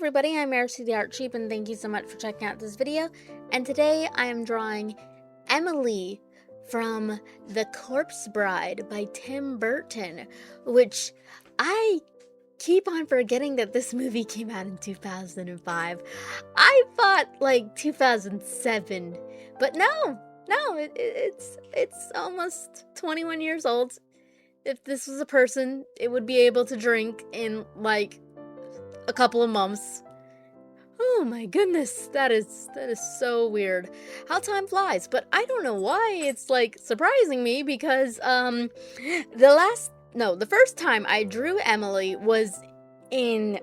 everybody, I'm Merisu the Art Sheep, and thank you so much for checking out this video. And today I am drawing Emily from The Corpse Bride by Tim Burton, which I keep on forgetting that this movie came out in 2005. I thought like 2007, but no, it's almost 21 years old. If this was a person, it would be able to drink in like a couple of months. Oh my goodness, that is so weird how time flies. But I don't know why it's like surprising me, because the first time I drew Emily was in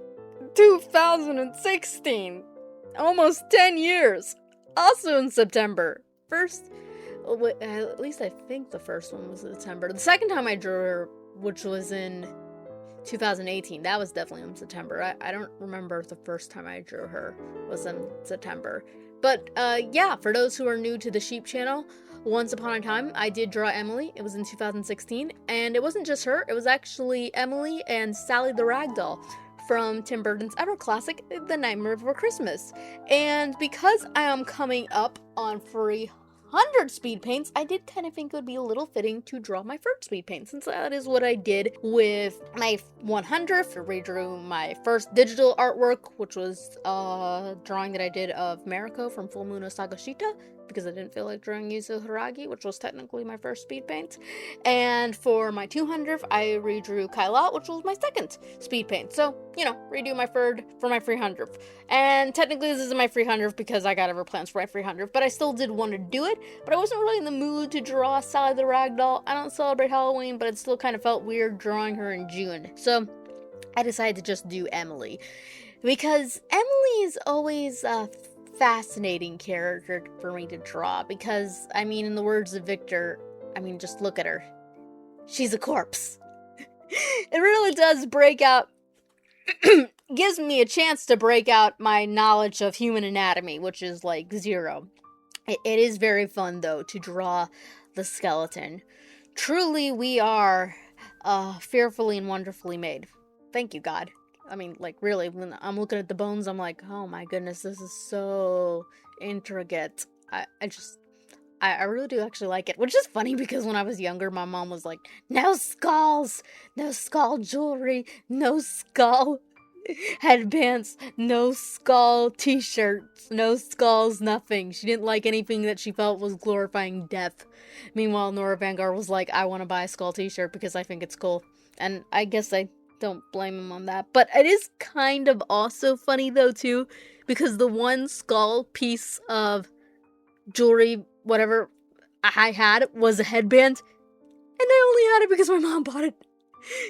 2016. Almost 10 years. Also in September. At least I think the first one was in September. The second time I drew her, which was in 2018, that was definitely in September. I don't remember if the first time I drew her was in September. But yeah, for those who are new to the Sheep channel, once upon a time I did draw Emily. It was in 2016, and it wasn't just her, it was actually Emily and Sally the Ragdoll from Tim Burton's ever classic, The Nightmare Before Christmas. And because I am coming up on 300 speed paints, I did kind of think it would be a little fitting to draw my first speed paint, since that is what I did with my 100th. I redrew my first digital artwork, which was a drawing that I did of Merisu from Full Moon Osagashita, because I didn't feel like drawing Yuzo Hiragi, which was technically my first speed paint. And for my 200th, I redrew Kyla, which was my second speed paint. So, you know, redo my third for my 300th. And technically this isn't my 300th because I got other plans for my 300th, but I still did want to do it. But I wasn't really in the mood to draw Sally the Ragdoll. I don't celebrate Halloween, but it still kind of felt weird drawing her in June. So I decided to just do Emily, because Emily is always a fascinating character for me to draw, because, I mean, in the words of Victor, I mean, just look at her. She's a corpse. It really does break out, gives me a chance to break out my knowledge of human anatomy, which is like zero. It is very fun, though, to draw the skeleton. Truly, we are fearfully and wonderfully made. Thank you, God. I mean, like, really, when I'm looking at the bones, I'm like, oh my goodness, this is so intricate. I really do actually like it, which is funny because when I was younger, my mom was like, no skulls, no skull jewelry, no skull headbands, no skull t-shirts, no skulls, nothing. She didn't like anything that she felt was glorifying death. Meanwhile, Nora Vanguard was like, I want to buy a skull t-shirt because I think it's cool. And I guess I don't blame him on that. But it is kind of also funny, though, too, because the one skull piece of jewelry, whatever I had, was a headband, and I only had it because my mom bought it.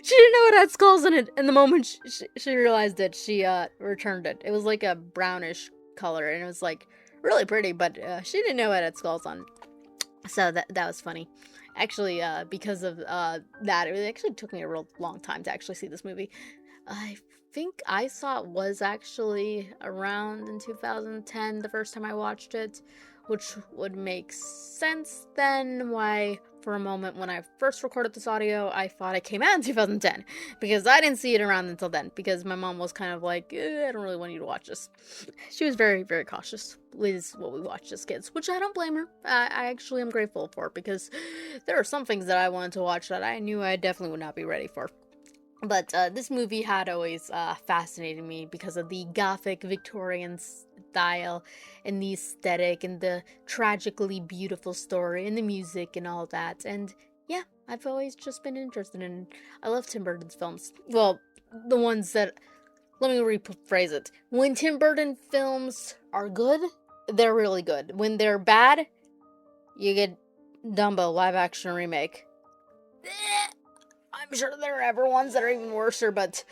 She didn't know it had skulls in it, and the moment she realized it, she returned it. It was like a brownish color, and it was like really pretty, but she didn't know it had skulls on it. So that was funny. Actually, because of that, it actually took me a real long time to actually see this movie. I think I saw it was actually around in 2010, the first time I watched it, which would make sense then why, for a moment, when I first recorded this audio, I thought it came out in 2010, because I didn't see it around until then, because my mom was kind of like, I don't really want you to watch this. She was very, very cautious with what we watched as kids, which I don't blame her. I actually am grateful for, because there are some things that I wanted to watch that I knew I definitely would not be ready for. But this movie had always fascinated me because of the Gothic Victorian style and the aesthetic and the tragically beautiful story and the music and all that. And yeah, I've always just been interested in. I love Tim Burton's films. Well, the ones that, let me rephrase it. When Tim Burton films are good, they're really good. When they're bad, you get Dumbo live action remake. I'm sure there are ever ones that are even worse, but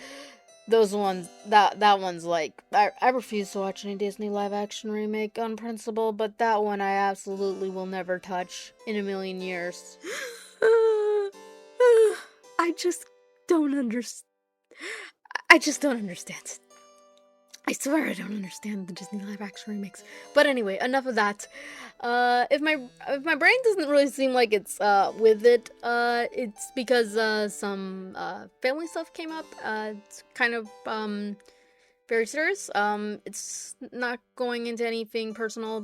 those ones, that one's like, I refuse to watch any Disney live action remake on principle, but that one I absolutely will never touch in a million years. I just don't understand. I just don't understand. I swear I don't understand the Disney live action remakes. But anyway, enough of that. If my brain doesn't really seem like it's with it, it's because some family stuff came up. It's kind of very serious. It's not going into anything personal,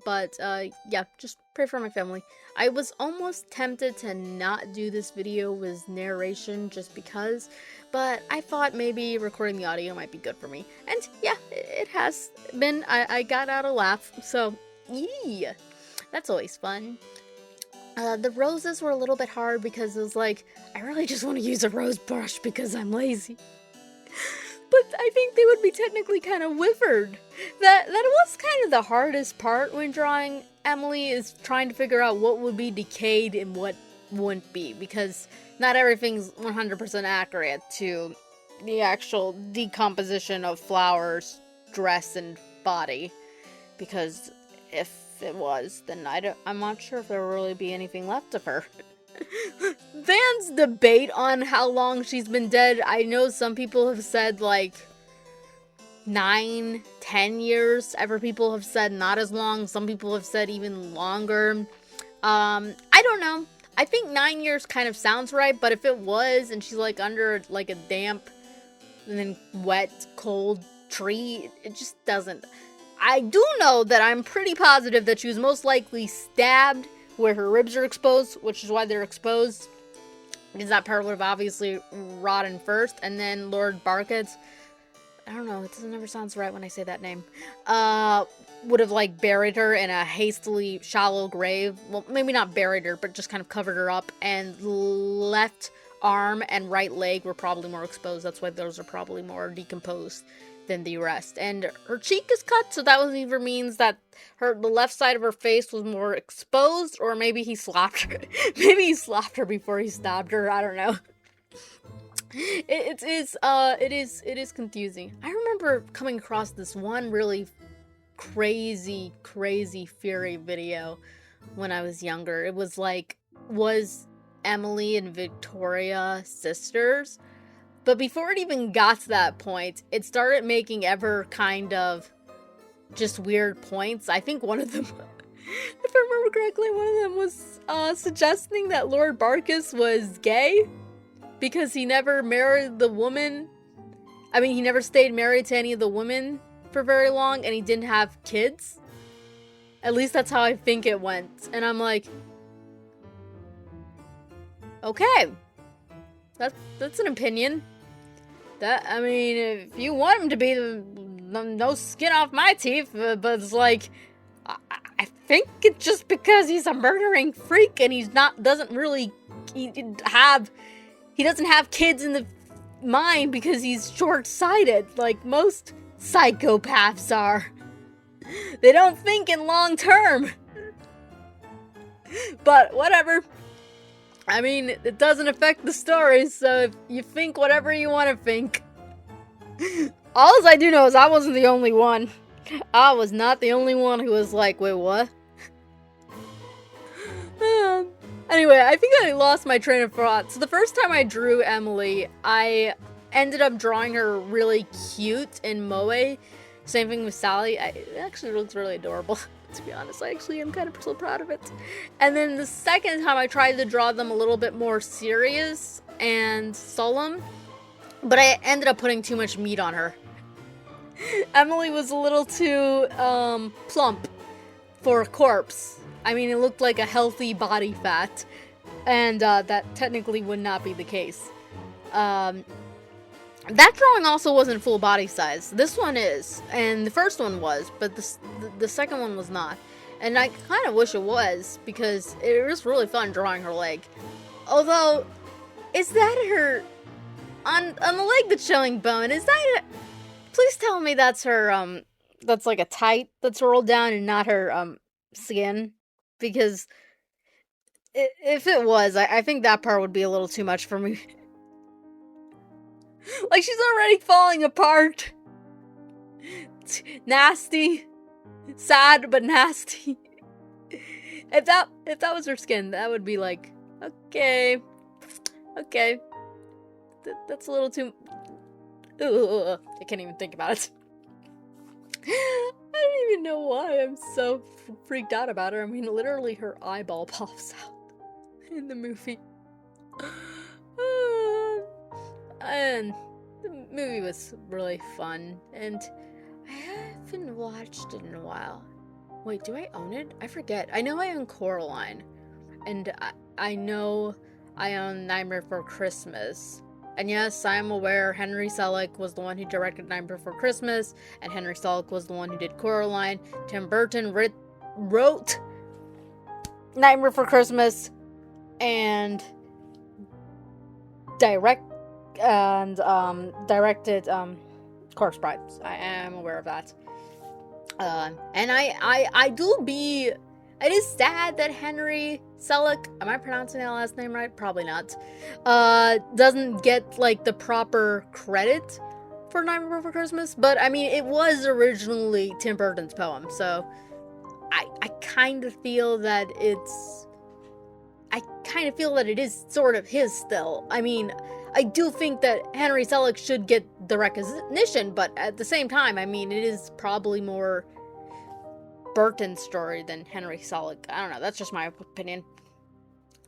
but yeah, just pray for my family. I was almost tempted to not do this video with narration just because, but I thought maybe recording the audio might be good for me. And yeah, it has been. I got out a laugh, so yeah, that's always fun. The roses were a little bit hard because it was like, I really just want to use a rose brush because I'm lazy. But I think they would be technically kind of withered. That was kind of the hardest part when drawing Emily, is trying to figure out what would be decayed and what wouldn't be, because not everything's 100% accurate to the actual decomposition of Flower's dress and body. Because if it was, then I'm not sure if there will really be anything left of her. Fans debate on how long she's been dead. I know some people have said like 9-10 years. Other people have said not as long. Some people have said even longer. I don't know. I think 9 years kind of sounds right, but if it was and she's like under like a damp and then wet, cold tree, it just doesn't. I do know that I'm pretty positive that she was most likely stabbed where her ribs are exposed, which is why they're exposed, because that part would have obviously rotten first, and then Lord Barkett, I don't know, it doesn't ever sound right when I say that name, would have like buried her in a hastily shallow grave. Well, maybe not buried her, but just kind of covered her up, and left arm and right leg were probably more exposed. That's why those are probably more decomposed than the rest. And her cheek is cut, so that either means that the left side of her face was more exposed, or maybe he slapped her. Maybe he slapped her before he stabbed her. I don't know. It is confusing. I remember coming across this one really crazy Fury video when I was younger. It was like, was Emily and Victoria sisters? But before it even got to that point, it started making ever kind of just weird points. I think one of them, if I remember correctly, one of them was suggesting that Lord Barkis was gay because he never married the woman. I mean, he never stayed married to any of the women for very long, and he didn't have kids. At least that's how I think it went. And I'm like, okay, that's an opinion. I mean, if you want him to be no skin off my teeth, but it's like, I think it's just because he's a murdering freak and he doesn't have kids in the mind because he's short-sighted, like most psychopaths are. They don't think in long term. But whatever. I mean, it doesn't affect the story, so if you think whatever you want to think. All I do know is I wasn't the only one. I was not the only one who was like, wait, what? Anyway, I think I lost my train of thought. So the first time I drew Emily, I ended up drawing her really cute in Moe. Same thing with Sally. It actually looks really adorable. To be honest, I actually am kind of so proud of it. And then the second time I tried to draw them a little bit more serious and solemn, but I ended up putting too much meat on her. Emily was a little too plump for a corpse. I mean, it looked like a healthy body fat, and that technically would not be the case. That drawing also wasn't full body size. This one is, and the first one was, but the second one was not. And I kind of wish it was, because it was really fun drawing her leg. Although, is that her, on the leg that's showing bone, is that, please tell me that's her, that's like a tight that's rolled down and not her, skin. Because if it was, I think that part would be a little too much for me. Like, she's already falling apart. Nasty. Sad, but nasty. If that was her skin, that would be like, okay. Okay. That's a little too... Ugh, I can't even think about it. I don't even know why I'm so freaked out about her. I mean, literally her eyeball pops out in the movie. And the movie was really fun, and I haven't watched it in a while. Wait, do I own it? I forget. I know I own Coraline, and I know I own Nightmare Before Christmas. And yes, I'm aware Henry Selick was the one who directed Nightmare Before Christmas, and Henry Selick was the one who did Coraline. Tim Burton wrote Nightmare Before Christmas and directed Corpse Bride. I am aware of that. And it is sad that Henry Selick, am I pronouncing that last name right? Probably not, doesn't get, like, the proper credit for Nightmare Before Christmas, but, I mean, it was originally Tim Burton's poem, so I kind of feel that it is sort of his still. I mean, I do think that Henry Selick should get the recognition, but at the same time, I mean, it is probably more Burton's story than Henry Selick. I don't know, that's just my opinion.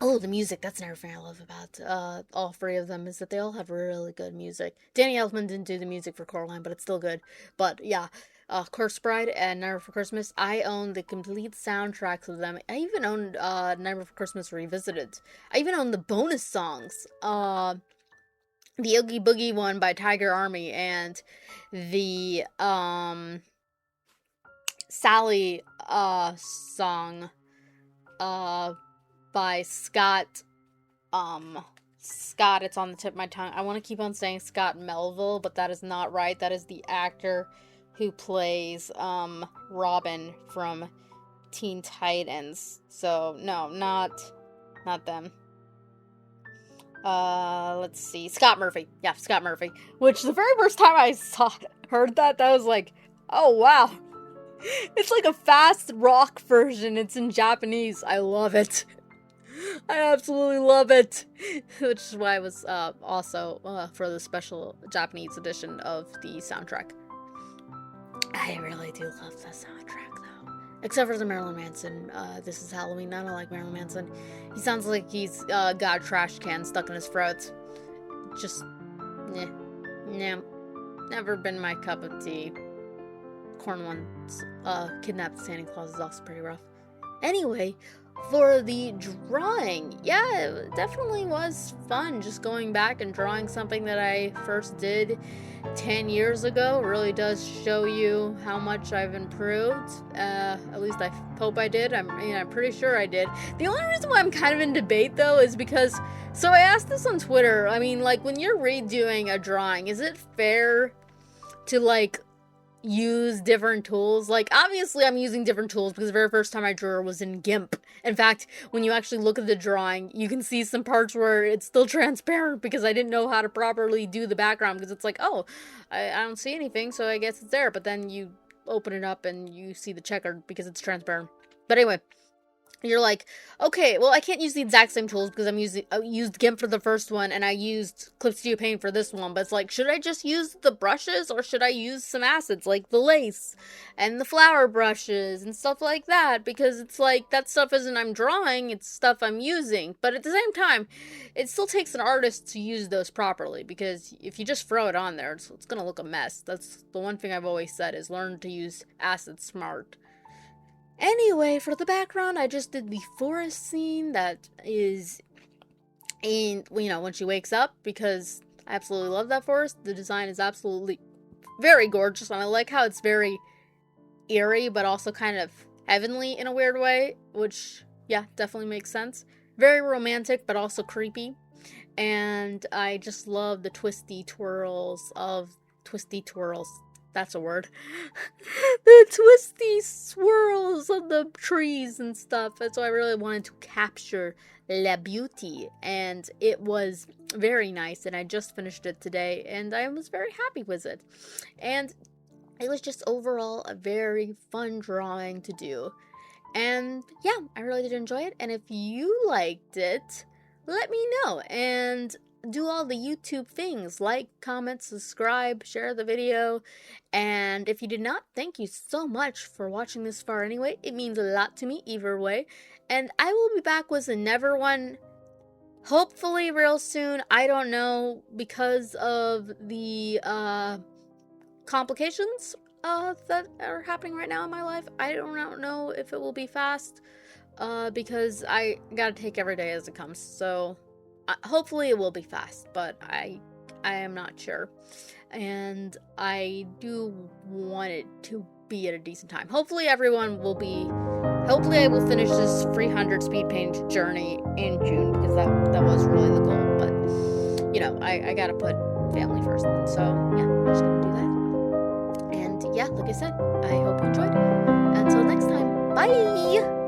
Oh, the music, that's another thing I love about all three of them, is that they all have really good music. Danny Elfman didn't do the music for Coraline, but it's still good. But yeah, Corpse Bride and Nightmare Before Christmas, I own the complete soundtracks of them. I even owned Nightmare Before Christmas Revisited. I even own the bonus songs. The Oogie Boogie one by Tiger Army, and the Sally song by Scott, it's on the tip of my tongue. I want to keep on saying Scott Melville, but that is not right. That is the actor who plays Robin from Teen Titans. So no, not them. Let's see. Scott Murphy. Yeah, Scott Murphy. Which the very first time I heard that was like, oh wow. It's like a fast rock version. It's in Japanese. I love it. I absolutely love it. Which is why I was also for the special Japanese edition of the soundtrack. I really do love the soundtrack though. Except for the Marilyn Manson, This Is Halloween. I don't like Marilyn Manson. He sounds like he's got a trash can stuck in his throat. Just, never been my cup of tea. Corn One's Kidnapped Santa Claus is also pretty rough. Anyway, for the drawing, yeah, it definitely was fun just going back and drawing something that I first did 10 years ago. It really does show you how much I've improved. At least I hope I did. I'm pretty sure I did. The only reason why I'm kind of in debate, though, is because, so I asked this on Twitter, I mean, like, when you're redoing a drawing, is it fair to, like, use different tools? Like, obviously I'm using different tools because the very first time I drew her was in GIMP. In fact, when you actually look at the drawing, you can see some parts where it's still transparent because I didn't know how to properly do the background, because it's like, oh, I don't see anything, so I guess it's there. But then you open it up and you see the checker because it's transparent. But anyway, you're like, okay, well, I can't use the exact same tools because I used GIMP for the first one and I used clipstudiopaint for this one, but it's like, should I just use the brushes or should I use some acids like the lace and the flower brushes and stuff like that? Because it's like, that stuff isn't I'm drawing, it's stuff I'm using. But at the same time, it still takes an artist to use those properly, because if you just throw it on there, it's gonna look a mess. That's the one thing I've always said, is learn to use acids smart. Anyway, for the background, I just did the forest scene that is in, when she wakes up, because I absolutely love that forest. The design is absolutely very gorgeous, and I like how it's very eerie, but also kind of heavenly in a weird way, which, yeah, definitely makes sense. Very romantic, but also creepy. And I just love the twisty twirls. That's a word. The twisty swirls of the trees and stuff. And so I really wanted to capture la beauty. And it was very nice. And I just finished it today. And I was very happy with it. And it was just overall a very fun drawing to do. And yeah, I really did enjoy it. And if you liked it, let me know. And do all the YouTube things, like, comment, subscribe, share the video, and if you did not, thank you so much for watching this far anyway. It means a lot to me either way, and I will be back with another one hopefully real soon. I don't know, because of the complications that are happening right now in my life. I don't know if it will be fast, because I gotta take every day as it comes. So hopefully it will be fast, but I am not sure, and I do want it to be at a decent time. Hopefully everyone will be. Hopefully I will finish this 300 speed paint journey in June, because that was really the goal. But you know, I gotta put family first, and so yeah, I'm just gonna do that. And yeah, like I said, I hope you enjoyed. Until next time, bye.